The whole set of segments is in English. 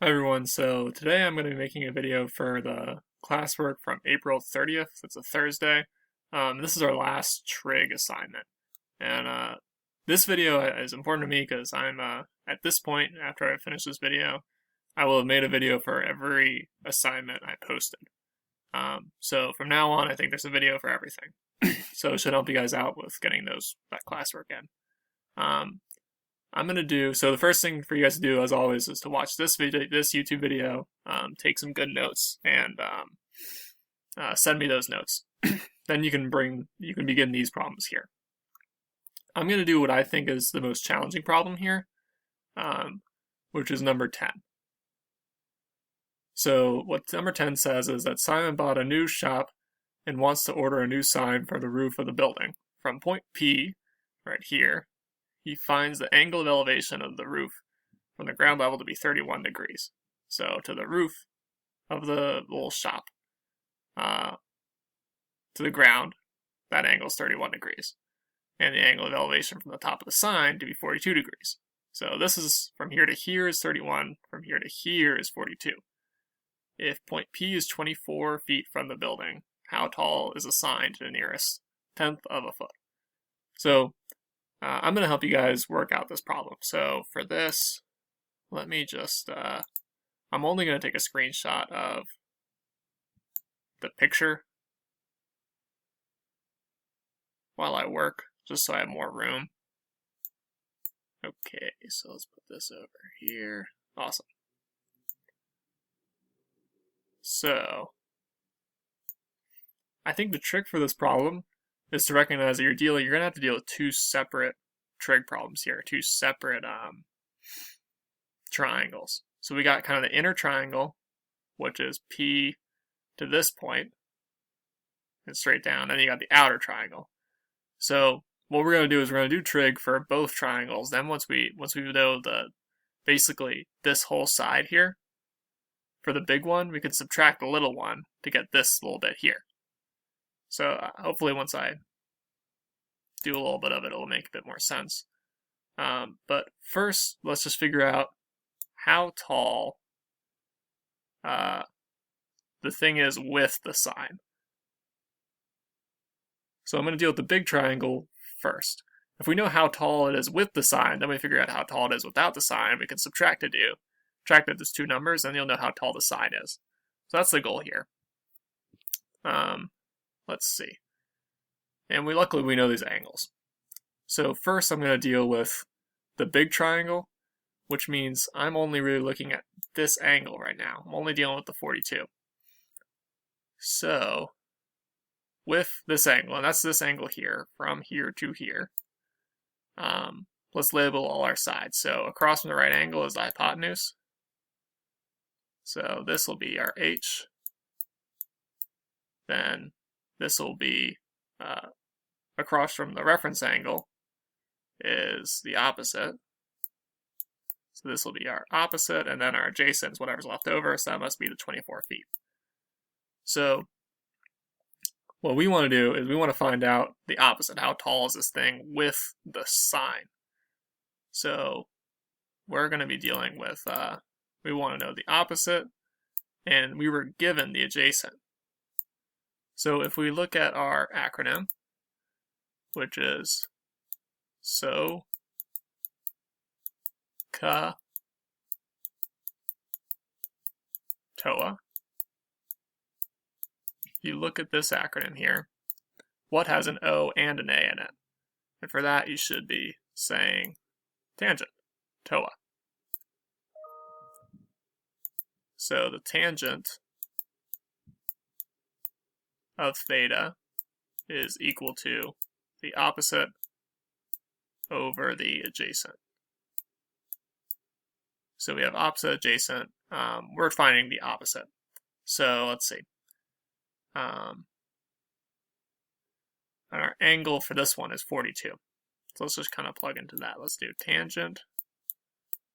Hi everyone, so today I'm going to be making a video for the classwork from April 30th. It's a Thursday. This is our last trig assignment. And this video is important to me because I'm, at this point, after I finish this video, I will have made a video for every assignment I posted. So from now on, I think there's a video for everything. So it should help you guys out with getting that classwork in. I'm going to do, so the first thing for you guys to do, as always, is to watch this YouTube video, take some good notes, and send me those notes. Then you can begin these problems here. I'm going to do what I think is the most challenging problem here, which is number 10. So what number 10 says is that Simon bought a new shop and wants to order a new sign for the roof of the building. From point P, right here, he finds the angle of elevation of the roof from the ground level to be 31 degrees. So to the roof of the little shop, to the ground, that angle is 31 degrees. And the angle of elevation from the top of the sign to be 42 degrees. So this is from here to here is 31, from here to here is 42. If point P is 24 feet from the building, how tall is the sign to the nearest tenth of a foot? So I'm going to help you guys work out this problem. So for this, let me just, I'm only going to take a screenshot of the picture while I work, just so I have more room. Okay, so let's put this over here. Awesome. So I think the trick for this problem is to recognize that you're going to have to deal with two separate trig problems here, two separate triangles. So we got kind of the inner triangle, which is P to this point, and straight down, and you got the outer triangle. So what we're going to do is we're going to do trig for both triangles. Then once we know basically this whole side here, for the big one, we can subtract the little one to get this little bit here. So hopefully once I do a little bit of it, it'll make a bit more sense. But first, let's just figure out how tall the thing is with the sign. So I'm going to deal with the big triangle first. If we know how tall it is with the sign, then we figure out how tall it is without the sign. We can subtract it those two numbers, and you'll know how tall the sign is. So that's the goal here. Let's see. And luckily we know these angles. So first I'm going to deal with the big triangle, which means I'm only really looking at this angle right now. I'm only dealing with the 42. So with this angle, and that's this angle here, from here to here, let's label all our sides. So across from the right angle is the hypotenuse. So this will be our H. Then this will be across from the reference angle is the opposite. So this will be our opposite, and then our adjacent is whatever's left over, so that must be the 24 feet. So what we want to do is we want to find out the opposite. How tall is this thing with the sign? So we're going to be dealing with, we want to know the opposite, and we were given the adjacent. So if we look at our acronym, which is SO, CA, TOA, you look at this acronym here, what has an O and an A in it? And for that, you should be saying tangent, TOA. So the tangent of theta is equal to the opposite over the adjacent. So we have opposite, adjacent. We're finding the opposite. So let's see. And our angle for this one is 42. So let's just kind of plug into that. Let's do tangent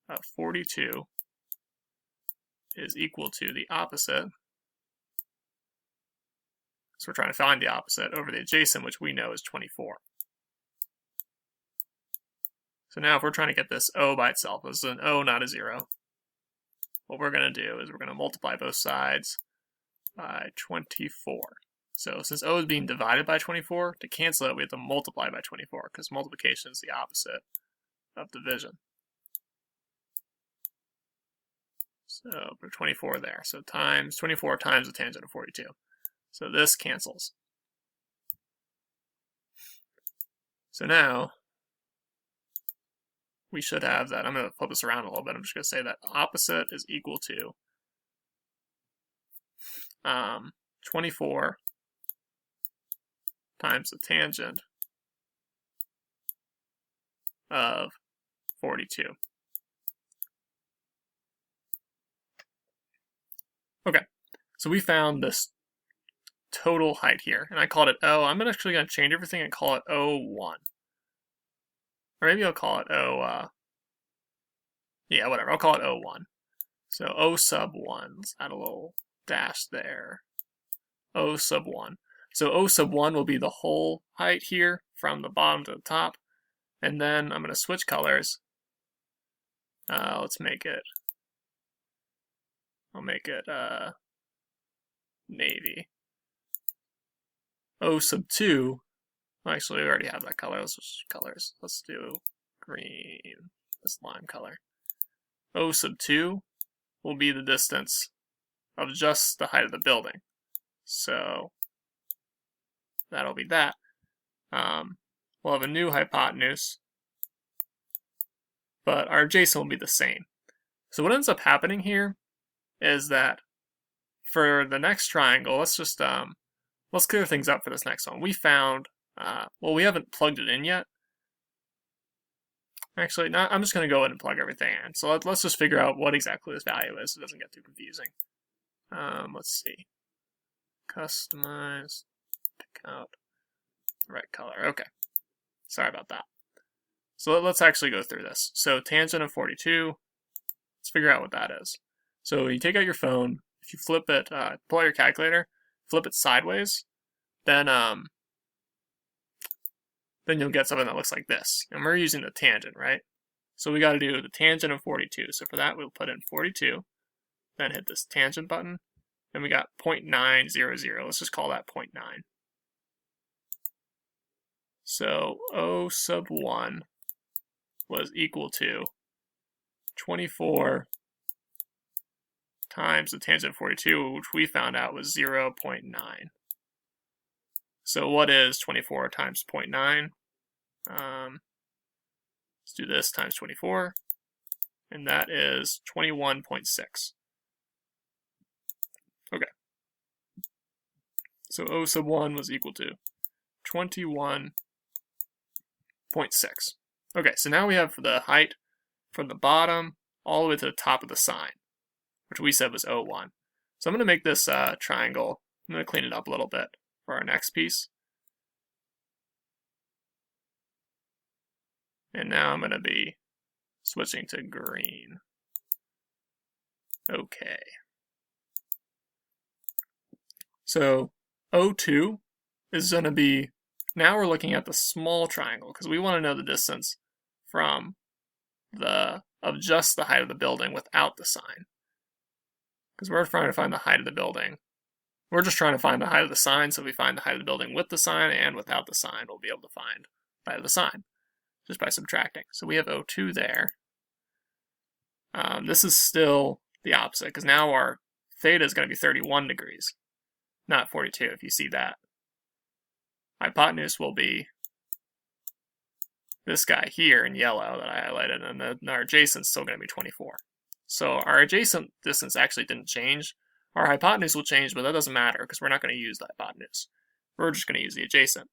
of 42 is equal to the opposite. So we're trying to find the opposite over the adjacent, which we know is 24. So now if we're trying to get this O by itself, this is an O, not a 0. what we're going to do is we're going to multiply both sides by 24. So since O is being divided by 24, to cancel it, we have to multiply by 24, because multiplication is the opposite of division. So put 24 there. So times 24 times the tangent of 42. So this cancels. So now we should have that. I'm going to flip this around a little bit. I'm just going to say that opposite is equal to 24 times the tangent of 42. Okay, so we found this total height here, and I called it O. I'm actually going to change everything and call it O1. Or maybe I'll call it yeah, whatever, I'll call it O1. So O sub 1, let's add a little dash there. O sub 1. So O sub 1 will be the whole height here from the bottom to the top. And then I'm going to switch colors. Let's make it, I'll make it navy. O sub 2, actually we already have that color, let's switch colors. Let's do green, this lime color. O sub 2 will be the distance of just the height of the building. So that'll be that. We'll have a new hypotenuse, but our adjacent will be the same. So what ends up happening here is that for the next triangle, let's just let's clear things up for this next one. We found, well, we haven't plugged it in yet. Actually, no, I'm just going to go ahead and plug everything in. So let's just figure out what exactly this value is so it doesn't get too confusing. Let's see. Customize, pick out the right color. Okay, sorry about that. So let's actually go through this. So tangent of 42, let's figure out what that is. So you take out your phone, if you flip it, pull out your calculator, flip it sideways, then you'll get something that looks like this. And we're using the tangent, right? So we got to do the tangent of 42. So for that, we'll put in 42, then hit this tangent button, and we got 0.900. Let's just call that 0.9. So O sub 1 was equal to 24 times the tangent of 42, which we found out was 0.9. So what is 24 times 0.9? Let's do this times 24, and that is 21.6. Okay. So O sub 1 was equal to 21.6. Okay, so now we have the height from the bottom all the way to the top of the sign, which we said was O1. So I'm going to make this triangle, I'm going to clean it up a little bit for our next piece. And now I'm going to be switching to green. Okay. So O2 is going to be, now we're looking at the small triangle because we want to know the distance from of just the height of the building without the sign. Because we're trying to find the height of the building. We're just trying to find the height of the sign, so we find the height of the building with the sign, and without the sign, we'll be able to find the height of the sign just by subtracting. So we have O2 there. This is still the opposite, because now our theta is going to be 31 degrees, not 42, if you see that. Hypotenuse will be this guy here in yellow that I highlighted, and then our adjacent is still going to be 24. So our adjacent distance actually didn't change. Our hypotenuse will change, but that doesn't matter because we're not going to use the hypotenuse. We're just going to use the adjacent.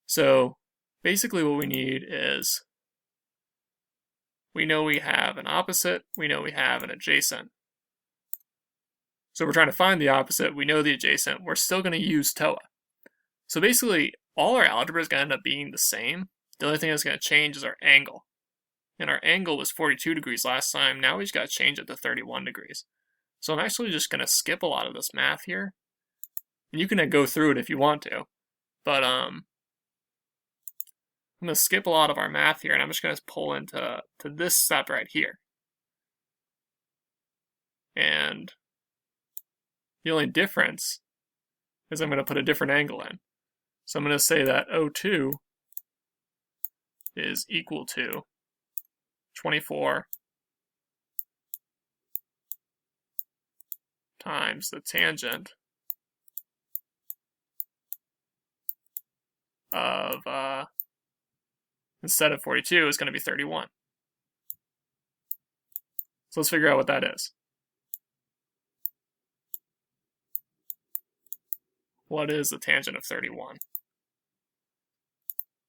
So basically what we need is, we know we have an opposite, we know we have an adjacent. So we're trying to find the opposite, we know the adjacent, we're still going to use TOA. So basically, all our algebra is going to end up being the same. The only thing that's going to change is our angle. And our angle was 42 degrees last time, now we just got to change it to 31 degrees. So I'm actually just going to skip a lot of this math here. And you can go through it if you want to. But I'm going to skip a lot of our math here, and I'm just going to pull into this step right here. And the only difference is I'm going to put a different angle in. So I'm going to say that O2 is equal to 24 times the tangent of, instead of 42, is going to be 31. So let's figure out what that is. What is the tangent of 31?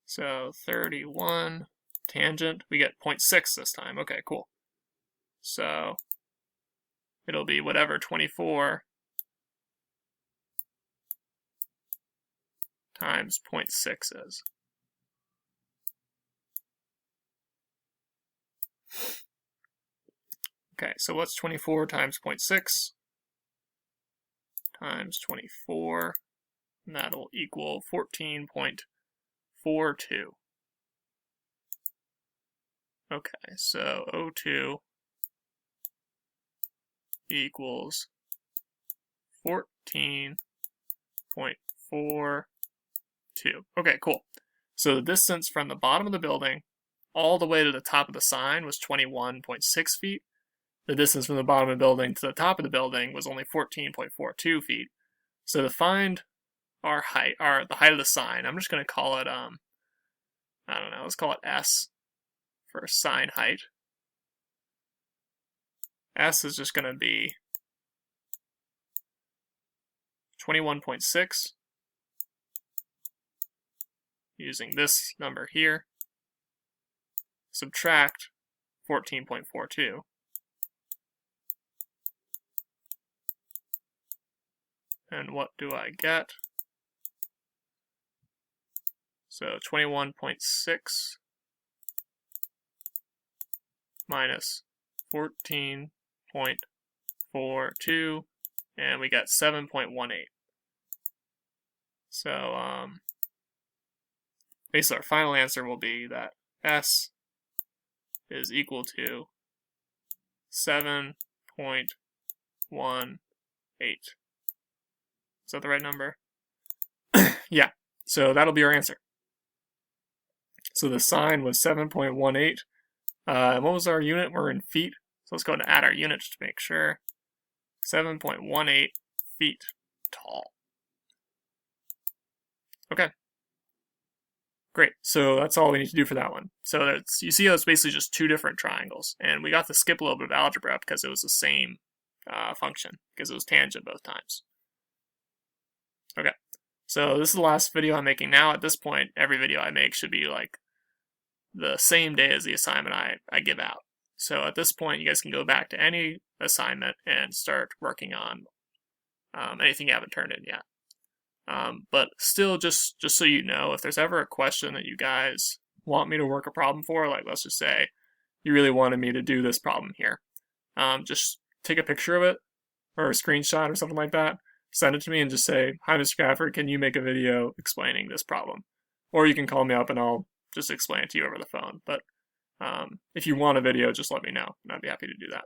So 31 tangent, we get 0.6 this time. Okay, cool. So it'll be whatever 24 times 0.6 is. Okay, so what's 24 times 0.6 times 24? And that'll equal 14.42. Okay, so O2 equals 14.42. Okay, cool. So the distance from the bottom of the building all the way to the top of the sign was 21.6 feet. The distance from the bottom of the building to the top of the building was only 14.42 feet. So to find our height, the height of the sign, I'm just going to call it, I don't know, let's call it S for sign height. S is just going to be 21.6 using this number here, subtract 14.42. And what do I get? So 21.6 minus 14.42, and we got 7.18. So basically our final answer will be that S is equal to 7.18. Is that the right number? Yeah, so that'll be our answer. So the sign was 7.18. And what was our unit? We're in feet. So let's go ahead and add our units to make sure. 7.18 feet tall. Okay. Great. So that's all we need to do for that one. So you see how it's basically just two different triangles. And we got to skip a little bit of algebra because it was the same function, because it was tangent both times. Okay. So this is the last video I'm making now. At this point, every video I make should be like the same day as the assignment I give out. So at this point, you guys can go back to any assignment and start working on anything you haven't turned in yet. But still, just so you know, if there's ever a question that you guys want me to work a problem for, like let's just say you really wanted me to do this problem here, just take a picture of it or a screenshot or something like that, send it to me and just say, "Hi, Mr. Gafford, can you make a video explaining this problem?" Or you can call me up and I'll just explain it to you over the phone. But if you want a video, just let me know, and I'd be happy to do that.